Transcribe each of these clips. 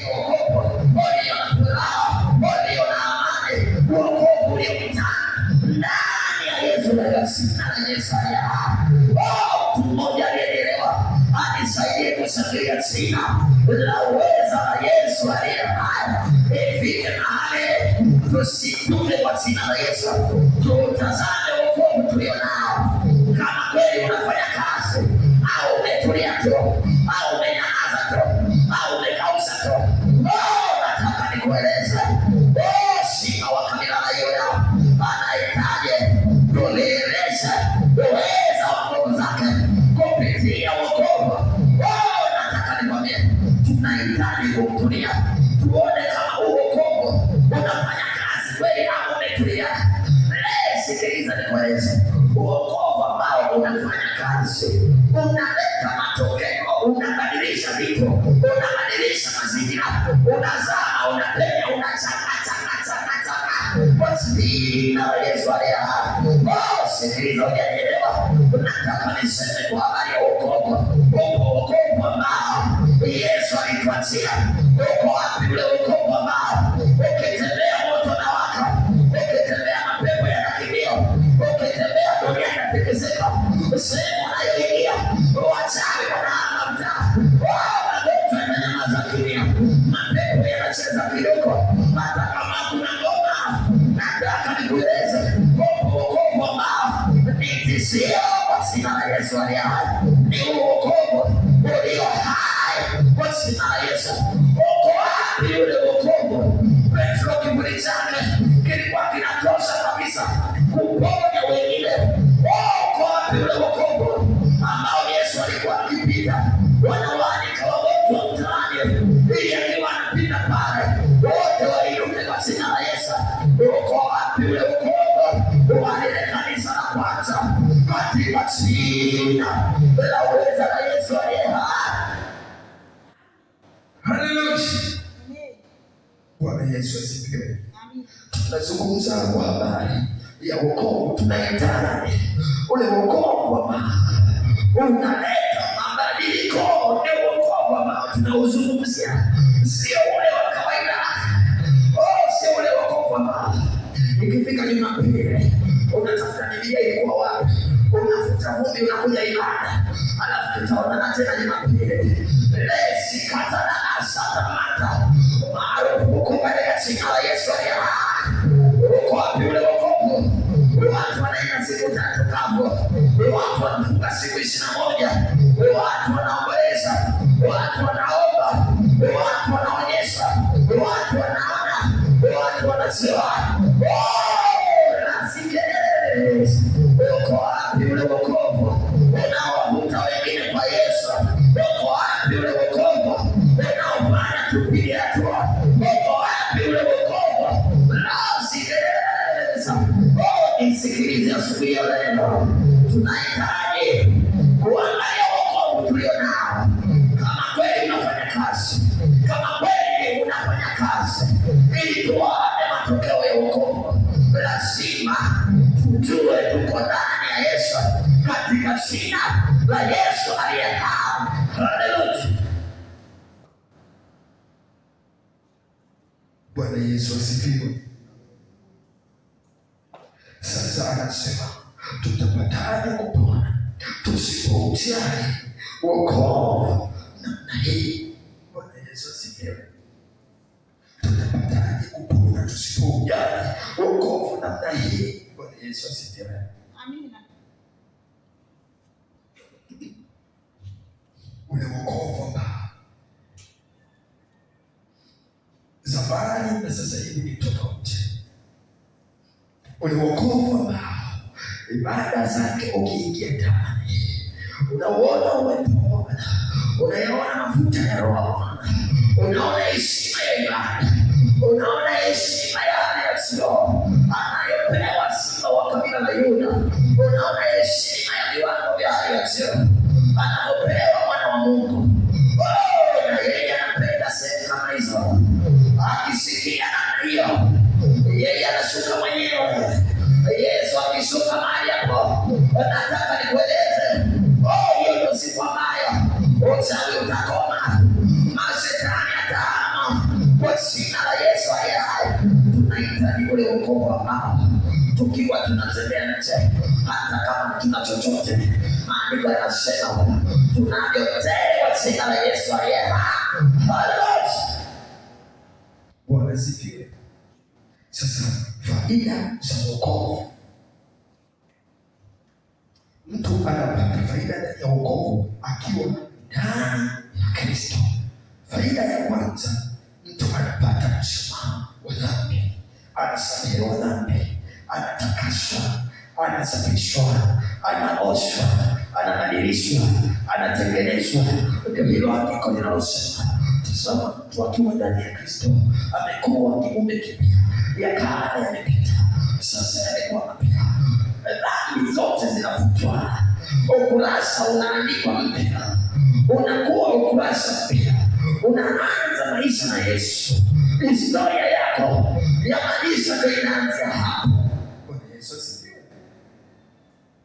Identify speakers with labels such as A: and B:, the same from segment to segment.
A: ni wokovu ulio na furaha, ulio na amani, wokovu uliopita ndani ya Yesu na Yesu aliye. Mtu mmoja alielewa, anisaidie kushangilia jina la uweza la Yesu aliye hai. Ifike mahali tusitume kwa jina la Yesu, tutazame wokovu tulio nao. Kama kweli unafanya kazi au umetulia tu au umenyamaza tu au umekausa tu, nataka nikueleze shika wa kabila la Yuda anahitaji tulieleze uweza wa nguvu zake kupitia wokovu. Nataka nikwambie, tunahitaji kumtulia tuone kama wokovu unafanya kazi kweli au umetulia. Sikiliza nikueleze, wokovu ambao unafanya kazi unaleta matokeo, unabadilisha vitu, unabadilisha mazingira, unazaa, unapenya, unachaka kwa jina la Yesu aliye hai. Sikiliza unielewa, nataka niseme kwa habari ya wokovu. Wokovu ambao Yesu alituachia. Uko wapi ule wokovu ambao ukitembea moto na waka, ukitembea mapepo yanakimbia, ukitembea dunia inatikisika, sehemu unayoingia wachawi wanaama mtaa, mapepo yananyamaza kimya, mapepo yanacheza kidogo, hata kama kuna ngoma. Nataka nikueleze wokovu ambao ni tishio kwa jina la Yesu aliye hai. Ni wokovu ulio hai kwa jina la Yesu. Uko wapi ule wokovu? Petro kiburi chake kilikuwa kinatosha kabisa kuponya wengine. Uko wapi ule wokovu ambao Yesu alikuwa akipita, wanawake wagonjwa mtaani, ili akiwa anapita pale wote wainuke kwa jina la Yesu. Uko wapi ule wokovu wa lile kanisa la kwanza katika jina la uweza la Yesu aliye hai? Haleluya. Bwana Yesu asifiwe. Tunazungumza kwa habari ya wokovu. Tunahitaji ule wokovu ambao unaleta mabadiliko. Ndio wokovu ambao tunauzungumzia, sio ule wa kawaida. Sio ule wokovu ambao ikifika Jumapili unatafuta Biblia ilikuwa wapi, unafuta vumbi, unakuja ibada, alafu tutaonana tena Jumapili. Lesi katana asatamata maarufu huko katika jina la Yesu aliye hai. Uko wapi ule wokovu? Watu wanaenda siku 3 kavu, watu wanafunga siku 21, watu wanaomboleza, watu wanaomba, watu wanaonyesha, watu wanaona, watu wanasema. Uko wapi ule wokovu unaowavuta wengine kwa Yesu? Uko wapi ule wokovu unaofanya tupige hatua? Uko wapi ule wokovu? Nisikilize asubuhi ya leo, tunahitaji kuangalia wokovu tulio nao. Kama kweli unafanya kazi, kama kweli unafanya kazi, ili tuone matokeo ya wokovu, lazima tujue tuko ndani ya Yesu, katika jina la Yesu aliye hai. Haleluya. Bwana Yesu asifiwe. Sasa anasema tutapataje kupona tusipoujali wokovu namna hii? Bwana Yesu asifiwe. Tutapataje kupona tusipoujali wokovu namna hii? Bwana Yesu asifiwe. Amina. Ule wokovu ambao zamani na sasa hivi ni tofauti. Ule wokovu ambao ibada zake ukiingia ndani unauona uwepo wa Bwana, unayaona mafuta ya Roho, unaona heshima ya ibada, unaona heshima ya Yesu anayopewa simba wa kabila la Yuda, unaona heshima ya viwango vya Yesu anayopewa mwana wa Mungu. Na yeye anapenda sehemu kama hizo, akisikia namna hiyo yeye anashuka mwenyewe. Yesu akishuka mahali hapo, nataka nikueleze, hiyo ndio siku ambayo uchawi utakoma, mashetani atahama, wokovu ambao tukiwa tunatembea nje, hata kama tuna chochote, maandiko yanasema tunavyotewa jina la Yesu aliye hai. Haleluya. Bwana asifiwe. Sasa faida za wokovu. Mtu anapata faida ndani ya wokovu akiwa ndani ya Kristo. Faida ya kwanza, mtu anapata msamaha wa dhambi, anasamehewa dhambi, anatakaswa, anasafishwa, anaoshwa, anabadilishwa, anatengenezwa. Ndio hilo andiko linalosema, tazama mtu akiwa ndani ya Kristo amekuwa kiumbe kipya, ya kale yamepita, sasa yamekuwa mapya. Dhambi zote zinafutwa, ukurasa unaandikwa mpya, unakuwa ukurasa mpya, unaanza maisha na Yesu. Historia yako ya maisha ndio inaanza hapo. Bwana Yesu asifiwe.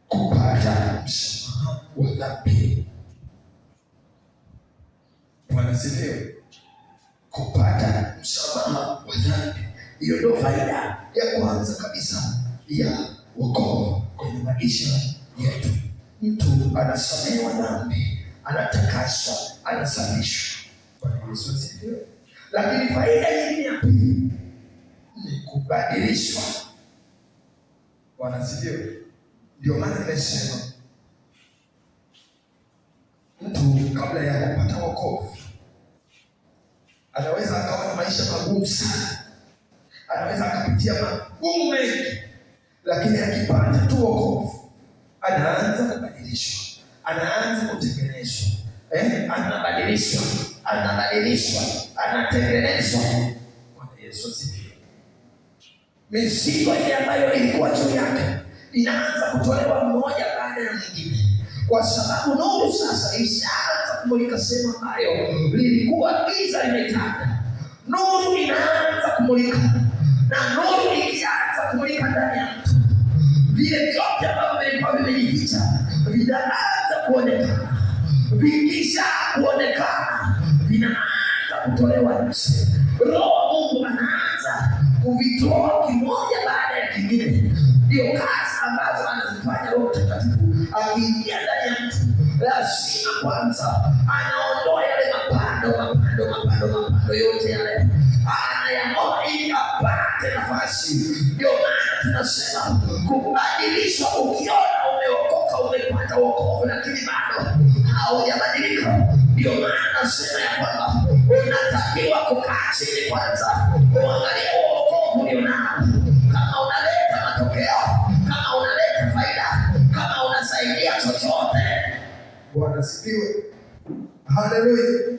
A: Kupata msamaha wa dhambi. Bwana asifiwe. Kupata msamaha wa dhambi, hiyo ndio faida ya kwanza kabisa ya wokovu kwenye maisha yetu. Mtu anasamehewa dhambi, anatakaswa, anasafishwa. Bwana Yesu asifiwe. Lakini faida nyingine ya pili ni kubadilishwa. Bwana asifiwe. Ndio maana nimesema mtu kabla ya kupata wokovu anaweza akawa na maisha magumu sana, anaweza akapitia magumu mengi, lakini akipata tu wokovu anaanza kubadilishwa, anaanza kutengenezwa, anabadilishwa, anatengenezwa. Bwana Yesu asifiwe. Mizigo ile ambayo ilikuwa juu yake inaanza kutolewa mmoja baada ya mwingine, kwa sababu nuru sasa ishaanza kumulika sehemu ambayo lilikuwa giza limetanda. Nuru inaanza kumulika, na nuru ikianza kumulika ndani ya mtu, vile vyote ambavyo vilikuwa vimejificha vinaanza kuonekana. Vikisha kuonekana vinaanza kutolewa nje. Roho wa Mungu anaanza kuvitoa kimoja baada ya kingine. Ndio kazi ambazo anazifanya Roho Mtakatifu akiingia ndani ya mtu. Lazima kwanza anaondoa yale mapando yote yale, anayang'oa ili apate nafasi. Ndio maana tunasema kubadilishwa. Ukiona umeokoka, umepata wokovu, lakini bado haujabadilika, ndio maana nasema ya kwamba unatakiwa kukaa chini kwanza, uangalie wokovu ulionao, kama unaleta matokeo, kama unaleta faida, kama unasaidia chochote. Bwana asifiwe. Haleluya.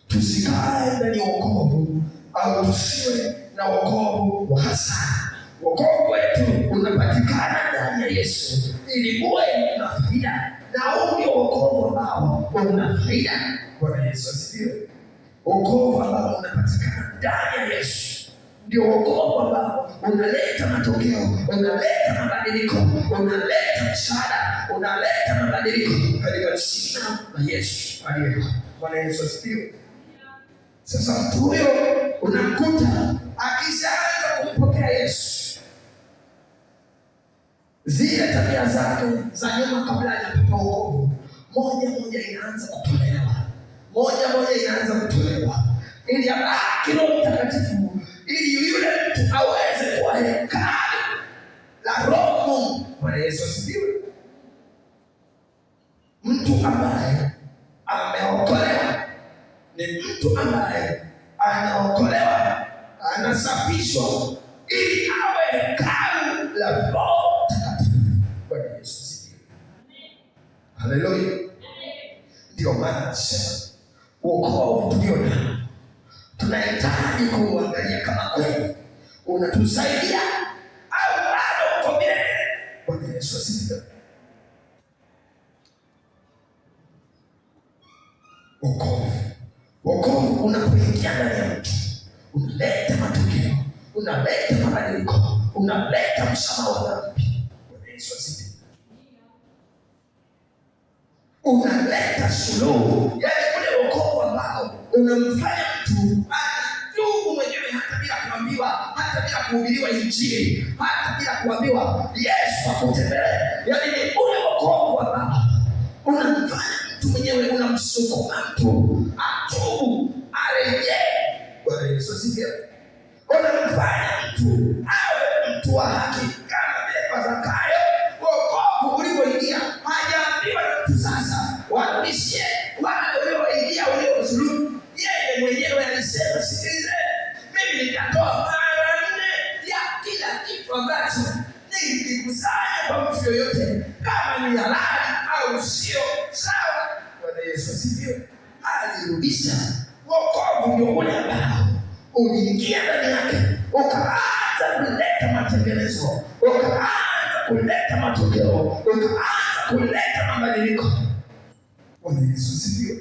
A: Tusikae ndani ya wokovu au tusiwe na wokovu wa hasara. Wokovu wetu unapatikana ndani ya Yesu ili uwe na faida, na huu ndio wokovu ambao una faida. Bwana Yesu asifiwe. Wokovu ambao unapatikana ndani ya Yesu ndio wokovu ambao unaleta matokeo, unaleta mabadiliko, unaleta msaada, unaleta mabadiliko katika jina la Yesu aliye hai. Bwana Yesu asifiwe. Sasa mtu huyo unamkuta akishaanza kumpokea Yesu, zile tabia zake za nyuma kabla hajapata wokovu moja inaanza kutolewa, ili abaki Roho Mtakatifu, ili yule mtu aweze kuwa hekalu la Roho Mungu. Bwana Yesu asifiwe. Mtu ambaye ameokolewa ni mtu ambaye anaokolewa, anasafishwa ili awe hekalu la Roho Mtakatifu. Bwana Yesu asifiwe. Haleluya. Ndio maana nasema wokovu tulionao tunahitaji kuangalia kama kweli unatusaidia au bado uko milele. Bwana Yesu asifiwe. Wokovu unapoingia ndani ya mtu unaleta matokeo, unaleta mabadiliko, unaleta msamaha wa dhambi. Bwana Yesu asifiwe. Unaleta suluhu, yaani ule wokovu ambao unamfanya mtu atubu mwenyewe hata bila kuambiwa. hata bila kuhubiriwa injili, hata bila kuambiwa Yesu akutembelee. Yaani ni ule wokovu ambao unamfanya mtu mwenyewe, unamsukuma mtu atubu, arejee. Bwana Yesu asifiwe. Unamfanya mtu awe mtu wa haki kama vile kwa Zakayo. Wokovu ulivyoingia, hajaambiwa mtu sasa warudishie wale walioingia waliozulumu. Yeye mwenyewe alisema, sikilize, mimi nitatoa mara 4 ya kila kitu ambacho nilikusanya kwa mtu yoyote, kama ni halali au sio sawa. Bwana Yesu asifiwe. Alirudisha. Wokovu ndio ule ambao uliingia ndani yake, ukaanza kuleta matengenezo, ukaanza kuleta matokeo, ukaanza kuleta mabadiliko. Bwana Yesu asifiwe.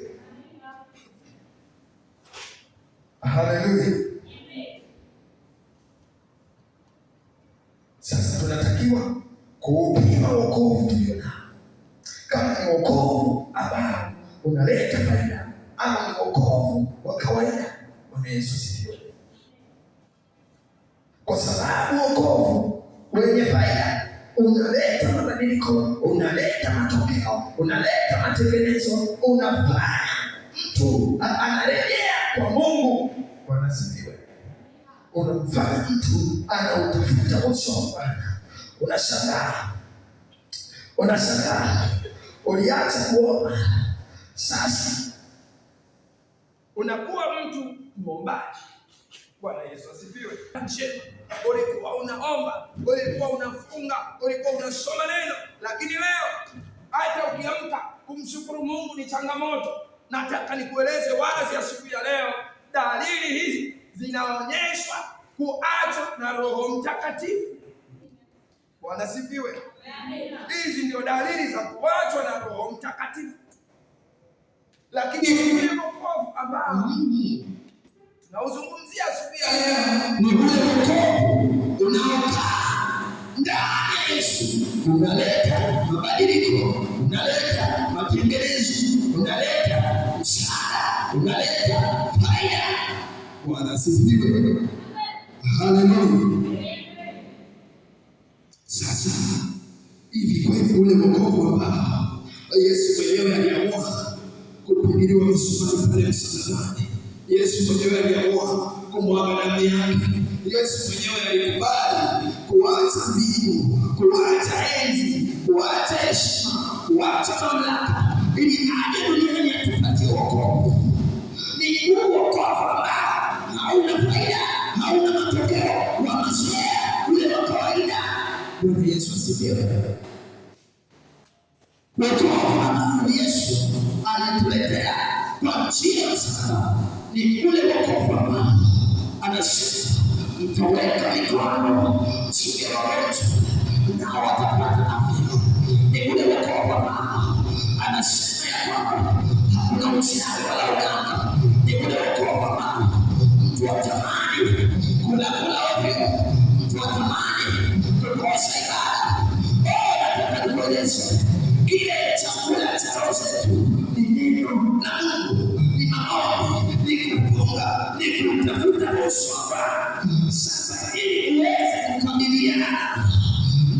A: Haleluya. Sasa tunatakiwa kuupima wokovu tulio nao, kama ni wokovu ambao unaleta faida ama ni wokovu wa kawaida. Bwana Yesu asifiwe. Kwa sababu wokovu wenye faida unaleta mabadiliko, unaleta matokeo, unaleta matengenezo, unafanya mtu anarejea kwa Mungu. Bwana asifiwe. Unamfanya mtu anautafuta uso wa Bwana. Unashangaa uliacha kuomba, sasa unakuwa mtu mwombaji. Bwana Yesu asifiwe. Ulikuwa unaomba, ulikuwa unafunga, ulikuwa unasoma neno, lakini leo hata ukiamka kumshukuru Mungu ni changamoto. Nataka nikueleze wazi asubuhi ya leo, dalili hizi zinaonyeshwa kuachwa na Roho Mtakatifu. Bwana asifiwe. Hizi ndio dalili za kuachwa na Roho Mtakatifu. Lakini ni wokovu ambao tunauzungumzia asubuhi ya leo ni ule wokovu unaokaa ndani ya Yesu. Unaleta mabadiliko, unaleta matengenezo, unaleta msaada, unaleta faida. Bwana asifiwe. Haleluya. Sasa hivi kweli ule wokovu ambao Yesu mwenyewe aliamua kupigiliwa msumari pale msalabani, Yesu mwenyewe aliamua kumwaga damu yake, Yesu mwenyewe alikubali kuacha mbingu, kuacha enzi, kuacha heshima, kuacha mamlaka ili aje duniani atupatie wokovu. Ni wokovu ambao hauna faida, hauna matokeo, wa mazoea, ule wa kawaida. Bwana Yesu asifiwe. Wokovu ambao Yesu alituletea kwa njia ya msalaba ni ule wokovu ambao anasema mtaweka mikono juu ya wagonjwa nao watapata afya. Ni ule wokovu ambao anasema ya kwamba hakuna uchawi wala uganga. Ni ule wokovu ambao mtu atamani kula ovyo, mtu atamani kukosa ibada. Nataka nikueleze kile chakula cha roho zetu ni neno la Mungu, ni maombi, ni kufunga, ni kutafuta uso wa Bwana. Sasa ili uweze kukabiliana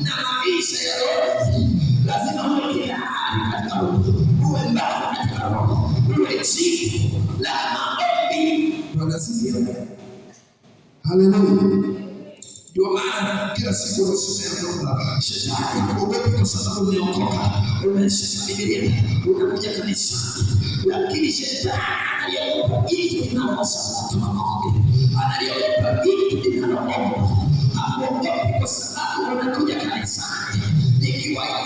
A: na maisha ya roho, lazima uwe tayari katika roho, uwe mbavu katika roho, uwe jibu la maombi. Bwana asifiwe. Haleluya. Ndio maana kila siku unasomea kwamba shetani hakuogopi kwa sababu umeokoka, umeshika Biblia, unakuja kanisani. Lakini shetani analiogopa vitu vinavyosabato maombi, analiogopa vitu vinavyoomba. Hakuogopi kwa sababu unakuja kanisani.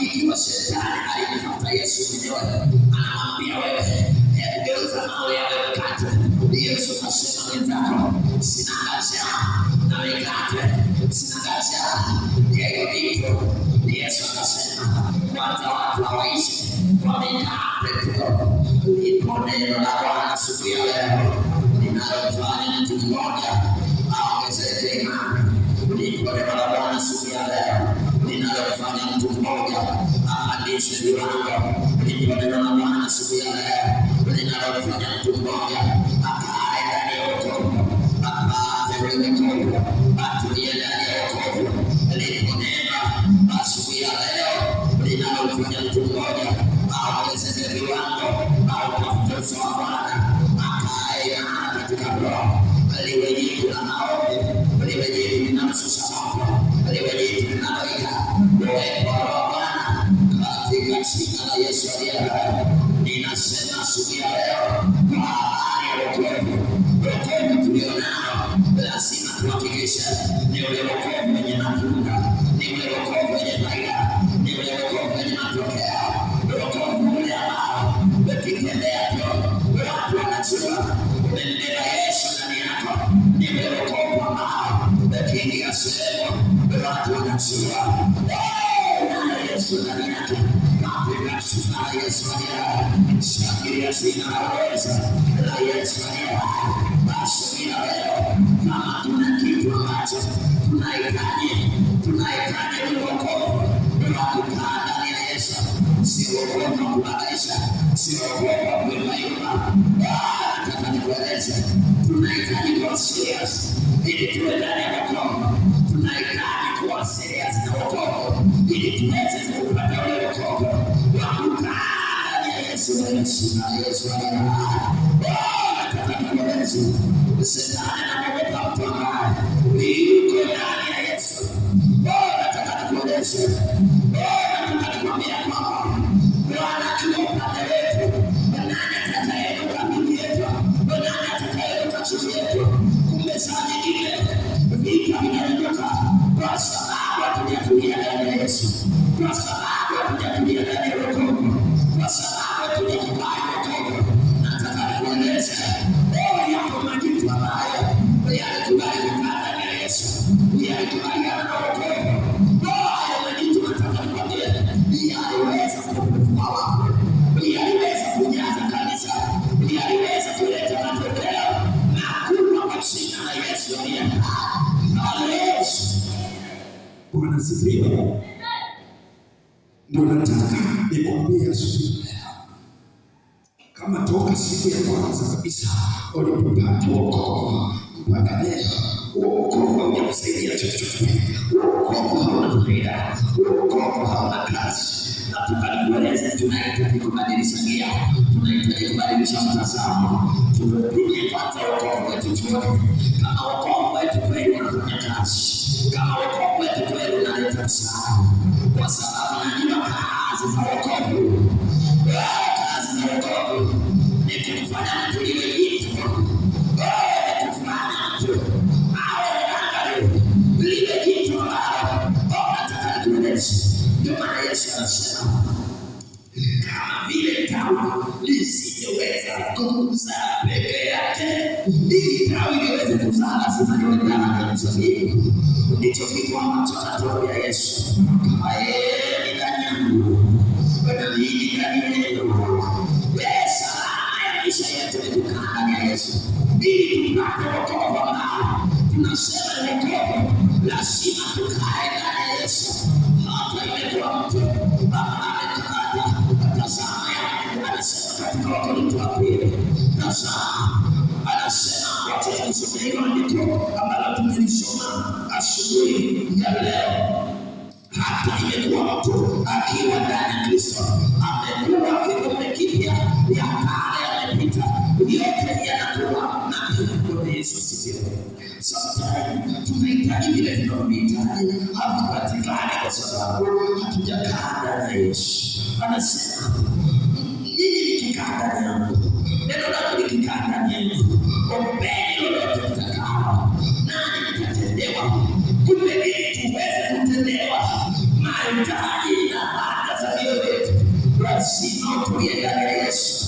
A: Ikiwa shetani alimfuata Yesu mwenyewe, anamwambia wewe, geuza mawe yawe mkate. Yesu akasema wenzako, sina haja na mikate, sina haja ya hiyo vitu. Yesu akasema kwanza watu hawaishi kwa mikate tu. Lipo neno la Bwana asubuhi ya leo linalomfanya mtu mmoja aongezeke imani. Lipo neno la Bwana asubuhi ya leo linalomfanya mtu mmoja apandishe viwango. Lipo neno la Bwana asubuhi ya leo linalomfanya mtu mmoja akae ndani ya wokovu, apate ule wokovu, atulie ndani ya wokovu. Lipo neno asubuhi ya leo linalofanya mtu mmoja aongezeke viwango au tafuta uso wa Bwana, akae katika roho. Liwe jitu la maombi, liwe jitu linaloshusha moto, liwe jitu linaloita uwepo wa Bwana katika jina la Yesu aliye hai. Ninasema asubuhi ya leo kwa habari ya wokovu. Wokovu tulionao lazima tuhakikishe ni ule wokovu wenye matunda, ni ule wokovu wenye faida, ni ule wokovu wenye matokeo, wokovu ule ambao ukitembea tu watu wanajua umembeba Yesu ndani yako, ni ule wokovu ambao ukiingia sehemu watu wanajua na Yesu ndani yake. Katika jina la Yesu aliye hai, shangilia jina la uweza la Yesu aliye hai. Basi leo kama tuna kitu ambacho tunahitaji wokovu wa kukaa ndani ya Yesu, si wokovu wa kubabaisha, si wokovu wa kuimayuma. Nataka nikueleze, tunahitaji kuwa serious ili tuwe ndani ya wokovu. Tunahitaji kuwa serious na wokovu ili tuweze kupata ule wokovu wa kukaa ndani ya Yesu. Yesu aliye hai. Nataka nikueleze, Shetani anaogopa mtu ambaye yuko ndani ya Yesu. Nataka nikueleze, nataka nikwambia kwamba Bwana akiwa upande wetu, nani atakayeinuka dhidi yetu? Nani atakayeinuka juu yetu? Kumbe saa nyingine vita vinainuka kwa sababu hatujatulia ndani ya Yesu, kwa sababu hatujatulia ndani ya wokovu, kwa sababu hatujakubali wokovu. Nataka nikueleze, yako majitu ambayo yalikubali kukaa ndani ya Yesu, yalikubaliana na wokovu. Hayo majitu nataka nikwambie, yaliweza kufufua wafu, yaliweza kujaza kanisa, yaliweza kuleta matokeo makubwa kwa jina la Yesu aliye hai. Haleluya. Bwana asifiwe. Ndio nataka nikwambie asubuhi leo, kama toka siku ya kwanza kabisa ulipopata wokovu mpaka leo, wokovu haujakusaidia chochote, wokovu hauna faida, wokovu hauna kazi. Na tukalikueleza tunahitaji kubadilisha gia, tunahitaji kubadilisha mtazamo. Turudie kwanza wokovu wetu tuone kama wokovu wetu kweli unafanya kazi, kama wokovu wetu kweli unaleta msaada, kwa sababu najua kazi za wokovu, kazi za wokovu ni kumfanya mtu iwe jitu, ni kufanya mtu awe ngangari, liwe jitu ambalo nataka nikueleze. Ndio maana Yesu anasema kama vile tawi lisiyoweza kuzaa peke yake, ili tawi liweze kuzaa lazima liwe ndani ya mzabibu. Ndicho kitu ambacho anatuambia Yesu, kama yeye ni ndani yangu na mimi ndani yenu, salama ya maisha yetu ni kukaa ndani ya Yesu ili tupate wokovu ambao tunasema wokovu lazima tukae ndani ya Yesu. Hata imekuwa mtu amekamata, tazama, anasema katika Wakorintho wa pili, tazama, anasema wacha nisome hilo andiko ambalo tumelisoma asubuhi ya leo. Hata imekuwa mtu akiwa ndani ya Kristo, amekuwa kiumbe kipya, ya kale yamepita, yote yanakuwa mapya. Bwana Yesu asifiwe. Sometimes tunahitaji vile tunavyohitaji havipatikani kwa sababu hatujakaa ndani ya Yesu. Anasema ninyi mkikaa ndani yangu, neno langu likikaa ndani yenu, ombeni lolote mtakalo, nanyi mtatendewa. Kumbe ili tuweze kutendewa mahitaji na haja za mioyo yetu, lazima utulie ndani ya Yesu,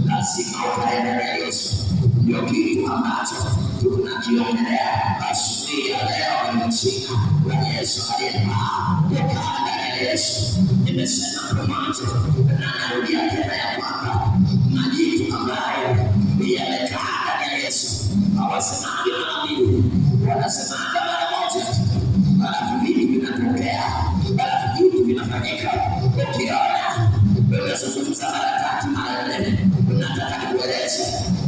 A: lazima ukae ndani ya Yesu. Ndio kitu ambacho tunakiongelea asubuhi ya leo kwa jina la Yesu aliye hai. Kukaa ndani ya Yesu, nimesema kwa mwanzo na narudia tena ya kwamba majitu ambayo yamekaa ndani ya Yesu hawasemaji mara mbili, wanasemaji mara moja, halafu vitu vinatokea, halafu vitu vinafanyika. Ukiona unazungumza mara tatu mara nne, nataka nikueleze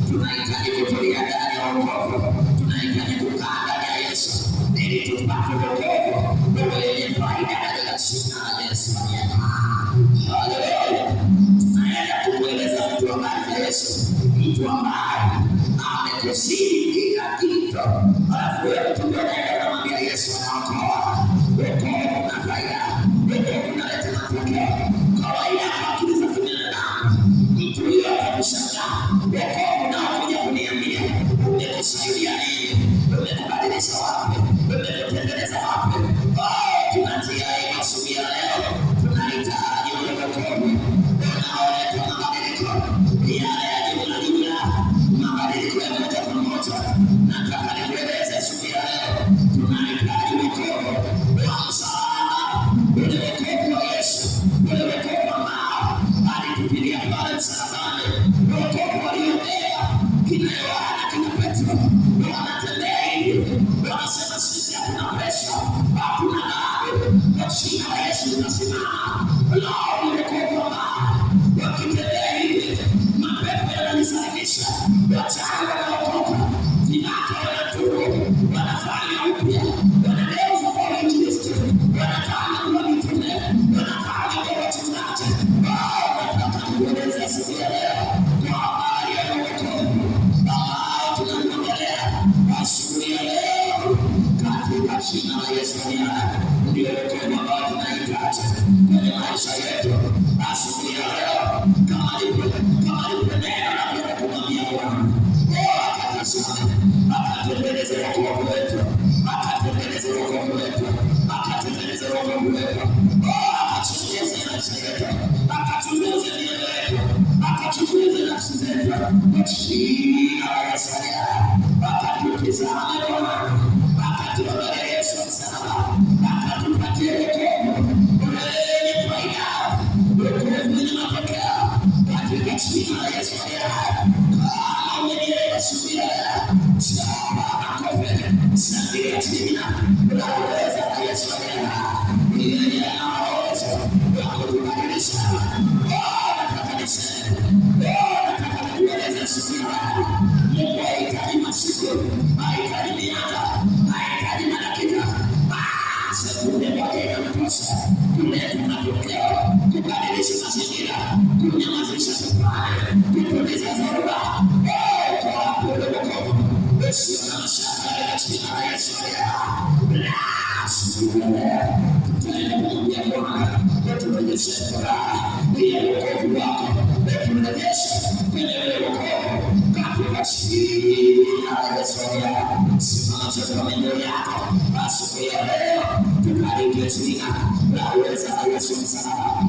A: tunahitaji kutulia ndani ya wokovu, tunahitaji kukaa ndani ya Yesu. ili tupate wokovu wenye faida katika jina la Yesu. Haleluya. Naenda kukueleza mtu ambaye Yesu, mtu ambaye amekuzidi kila kitu, alafu wewe mtu anaenda kumwambia Yesu anaokoa. Wokovu na faida, wokovu unaleta matokeo. Kawaida akili za binadamu, mtu huyo atakushangaa. Wokovu unaokuja kuniambia umekusaidia nini? Umekubadilisha wapi? Umekutengeneza wapi? Tunatia hii asubuhi ya leo, tunahitaji wokovu unaoleta mabadiliko yale ya jumla, mabadiliko ya moja kwa moja. Nataka nikueleze asubuhi ya leo, tunahitaji wokovu wa msalaba, ule wokovu wa Yesu, ule wokovu ambao alitufilia pale msalabani, wokovu aliobeba kina Yohana, kina Petro, wanatembea hivi, wanasema sisi hatuna presha, hatuna dhambi, kwa jina la Yesu tunasimama. Lao ni wokovu ambao wakitembea hivi, mapepo yanalisalimisha, wachanga wanaokoka, vinaka wanatubu, wanafanya upya, wanageuza kwa Injilisti, wanafanya kuwa mitume, wanafanya kwa wachungaji. Nataka kueleza siku ya leo kwa habari ya wokovu ambao tunaongelea asubuhi ya leo katika jina la Yesu. Ndio wokovu ambao tunahitaji kwenye maisha yetu asubuhi ya leo, kama neno la Bwana kumwambia Bwana akatusame, akatengeneze wokovu wetu, akatengeneze wokovu wetu, akatengeneze wokovu wetu, akachunguze nafsi zetu, akachunguze mioyo yetu, akachunguze nafsi zetu kwa jina la Yesu. Akatutizame Bwana, akatuangalia Yesu msalaba, akatupatia wokovu wenye faida, wokovu wenye matokeo katika jina la Yesu. Umenielewa asubuhi ya leo? Shangilia jina la Yesu. Yeye anaweza kutubadilisha. Nataka niseme, nataka kueleza asubuhi ya leo, Mungu hahitaji masiku, hahitaji miaka, hahitaji madakika, sekunde moja inatosha kuleta matokeo, kubadilisha mazingira, kunyamazisha tufani, kutuliza dhoruba. Kwa ule wokovu usio na mashaka katika jina la Yesu. Asubuhi ya leo tutaenda kumwambia Bwana, turejeshe furaha ya wokovu wako, turejeshe kwenye ule wokovu katika jina la Yesu. Simama kwa miguu yako asubuhi ya leo, tukalike jina la Yesu msalaba.